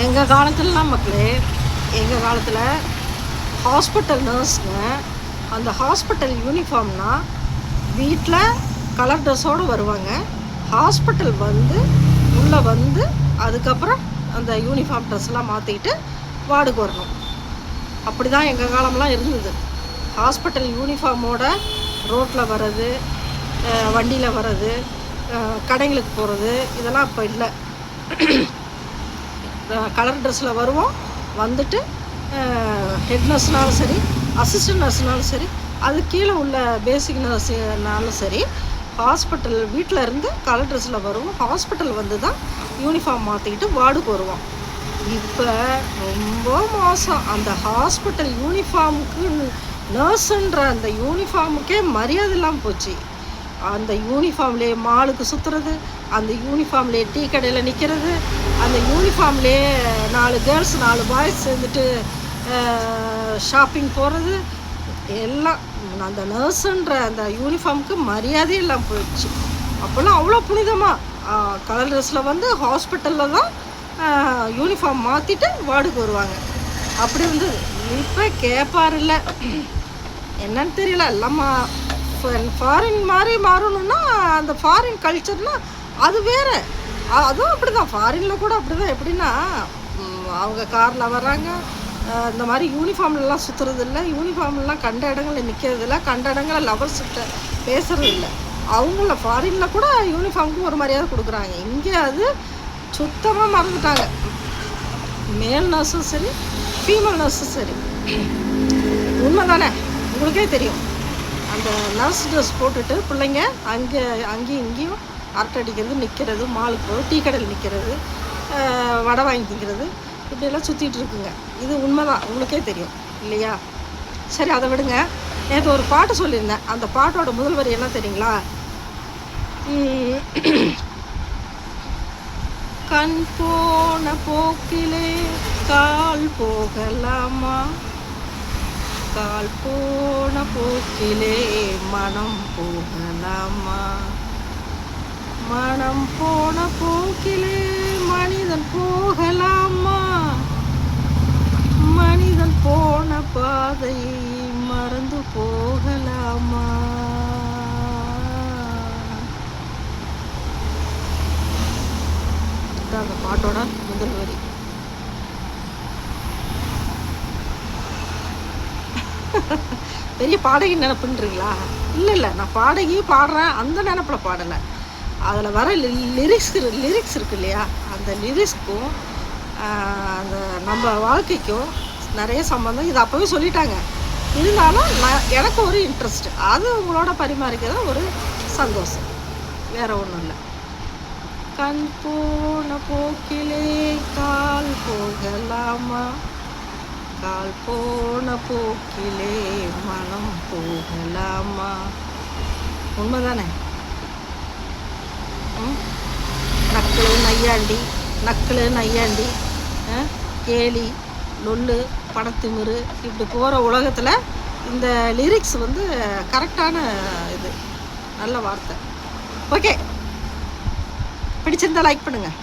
எங்கள் காலத்துலலாம் மக்களே, எங்கள் காலத்தில் ஹாஸ்பிட்டல் நர்ஸுங்க அந்த ஹாஸ்பிட்டல் யூனிஃபார்ம்னால் வீட்டில் கலர் ட்ரெஸ்ஸோடு வருவாங்க. ஹாஸ்பிட்டல் வந்து உள்ளே வந்து அதுக்கப்புறம் அந்த யூனிஃபார்ம் ட்ரெஸ்லாம் மாற்றிக்கிட்டு வார்டுக்கு வரணும். அப்படி தான் எங்கள் காலம்லாம் இருந்தது. ஹாஸ்பிட்டல் யூனிஃபார்மோட ரோட்டில் வர்றது, வண்டியில் வர்றது, கடைங்களுக்கு போகிறது இதெல்லாம் இப்போ இல்லை. கலர் ட்ரெஸ்ஸில் வருவோம், வந்துட்டு ஹெட் நர்ஸ்னாலும் சரி, அசிஸ்டன்ட் நர்ஸ்னாலும் சரி, அது கீழே உள்ள பேசிக் நர்ஸ்னாலும் சரி, ஹாஸ்பிட்டல் வீட்டில் இருந்து கலர் ட்ரெஸ்ஸில் வருவோம். ஹாஸ்பிட்டல் வந்து தான் யூனிஃபார்ம் மாற்றிக்கிட்டு வார்டுக்கு வருவோம். இப்போ ரொம்ப மோசம். அந்த ஹாஸ்பிட்டல் யூனிஃபார்முக்கு, நர்ஸுன்ற அந்த யூனிஃபார்முக்கே மரியாதை இல்லாமல் போச்சு. அந்த யூனிஃபார்ம்லேயே மாலுக்கு சுற்றுறது, அந்த யூனிஃபார்ம்லேயே டீ கடையில் நிற்கிறது, அந்த யூனிஃபார்ம்லேயே 4 கேர்ள்ஸ் 4 பாய்ஸ் சேர்ந்துட்டு ஷாப்பிங் போகிறது, எல்லாம் அந்த நர்ஸுன்ற அந்த யூனிஃபார்முக்கு மரியாதையே இல்லாமல் போயிடுச்சு. அப்போல்லாம் அவ்வளோ புனிதமாக கலர் ட்ரெஸ்ஸில் வந்து ஹாஸ்பிட்டலில் தான் யூனிஃபார்ம் மாற்றிட்டு வார்டுக்கு வருவாங்க. அப்படி இருந்தது. இப்போ கேட்பார் இல்லை, என்னன்னு தெரியல. எல்லாம் ஃபாரின் மாதிரி மாறணும்னா அந்த ஃபாரின் கல்ச்சர்னால் அது வேறு. அதுவும் அப்படி தான், ஃபாரினில் கூட அப்படி தான். எப்படின்னா அவங்க காரில் வர்றாங்க, இந்த மாதிரி யூனிஃபார்ம்லாம் சுற்றுறது இல்லை, யூனிஃபார்ம்லாம் கண்ட இடங்களில் நிற்கிறது இல்லை, கண்ட இடங்களில் லவர்ஸ்கிட்ட பேசுகிறது இல்லை. அவங்கள ஃபாரினில் கூட யூனிஃபார்முக்கு ஒரு மரியாதை கொடுக்குறாங்க. இங்கே அது சுத்தமாக மறந்துட்டாங்க. மேல் நர்ஸும் சரி, ஃபீமேல் நர்ஸும் சரி. உண்மை தானே, உங்களுக்கே தெரியும். அந்த நர்ஸ் ட்ரெஸ் போட்டுட்டு பிள்ளைங்க அங்கேயும் இங்கேயும் அரட்டை அடிக்கிறது, நிற்கிறது, மாலுக்கு போகிறது, டீ கடையில் நிற்கிறது, வடை வாங்கி திங்கிறது, இப்படியெல்லாம் சுற்றிட்டு இருக்குங்க. இது உண்மை தான், உங்களுக்கே தெரியும் இல்லையா? சரி, அதை விடுங்க. நேற்று ஒரு பாட்டு சொல்லியிருந்தேன். அந்த பாட்டோட முதல் வரி என்ன தெரியுங்களா? கண் போன போக்கிலே கால் போகலாமா, கால் போன போக்கிலே மனம் போகலாமா, மனம் போன போக்கிலே மனிதன் போகலாமா, மனிதன் போன பாதையை மறந்து போகலாமா. அந்த பாட்டோட முதல் வரி. பெரிய பாடகி நினைப்புன்றீங்களா? இல்லை, நான் பாடகி பாடுறேன் அந்த நினைப்பில் பாடலை. அதில் வர லிரிக்ஸ் இருக்கு இல்லையா, அந்த லிரிக்ஸ்க்கும் அந்த நம்ம வாழ்க்கைக்கும் நிறைய சம்மந்தம். இது அப்போவே சொல்லிட்டாங்க. இருந்தாலும் எனக்கு ஒரு இன்ட்ரெஸ்ட், அது உங்களோட பரிமாறிக்கிறது ஒரு சந்தோஷம், வேறு ஒன்றும் இல்லை. கண் போன போக்கிலே கால் போகலாமா, கால் போன போக்கிலே மனம் போகலாமா. உண்மைதானே? நக்கலு நையாண்டி கேலி லொல்லு பணத்திமிரு இப்படி போகிற உலகத்தில் இந்த லிரிக்ஸ் வந்து கரெக்டான இது, நல்ல வார்த்தை. ஓகே, பிடிச்சிருந்தா லைக் பண்ணுங்கள்.